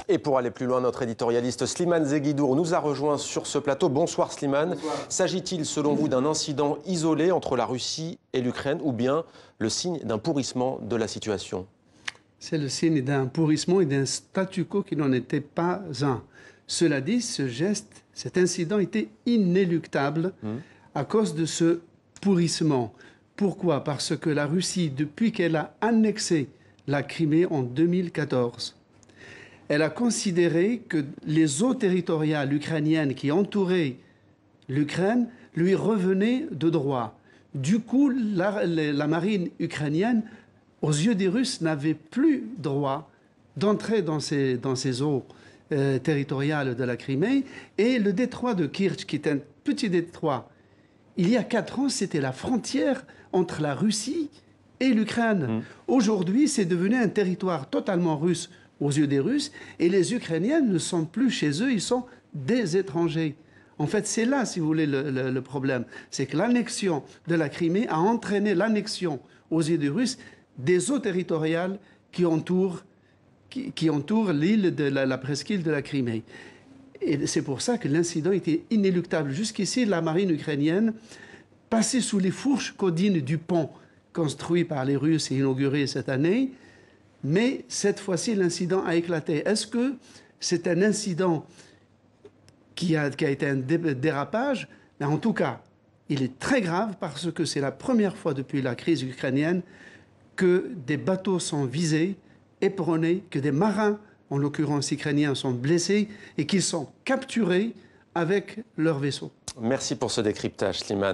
Et pour aller plus loin, notre éditorialiste Slimane Zeguidour nous a rejoint sur ce plateau. Bonsoir Slimane. S'agit-il selon vous d'un incident isolé entre la Russie et l'Ukraine ou bien le signe d'un pourrissement de la situation? C'est le signe d'un pourrissement et d'un statu quo qui n'en était pas un. Cela dit, ce geste, cet incident était inéluctable à cause de ce pourrissement. Pourquoi? Parce que la Russie, depuis qu'elle a annexé la Crimée en 2014, elle a considéré que les eaux territoriales ukrainiennes qui entouraient l'Ukraine lui revenaient de droit. Du coup, la marine ukrainienne, aux yeux des Russes, n'avait plus droit d'entrer dans ces eaux territoriales de la Crimée. Et le détroit de Kertch, qui est un petit détroit, il y a 4 ans, c'était la frontière entre la Russie et l'Ukraine. Aujourd'hui, c'est devenu un territoire totalement russe aux yeux des Russes, et les Ukrainiens ne sont plus chez eux, ils sont des étrangers. En fait, c'est là, si vous voulez, le problème. C'est que l'annexion de la Crimée a entraîné l'annexion aux yeux des Russes des eaux territoriales qui entourent l'île de la presqu'île de la Crimée. Et c'est pour ça que l'incident était inéluctable. Jusqu'ici, la marine ukrainienne passait sous les fourches caudines du pont construit par les Russes et inauguré cette année. Mais cette fois-ci, l'incident a éclaté. Est-ce que c'est un incident qui a été un dérapage? Mais en tout cas, il est très grave parce que c'est la première fois depuis la crise ukrainienne que des bateaux sont visés, éperonnés, que des marins, en l'occurrence ukrainiens, sont blessés et qu'ils sont capturés avec leurs vaisseaux. Merci pour ce décryptage, Slimane.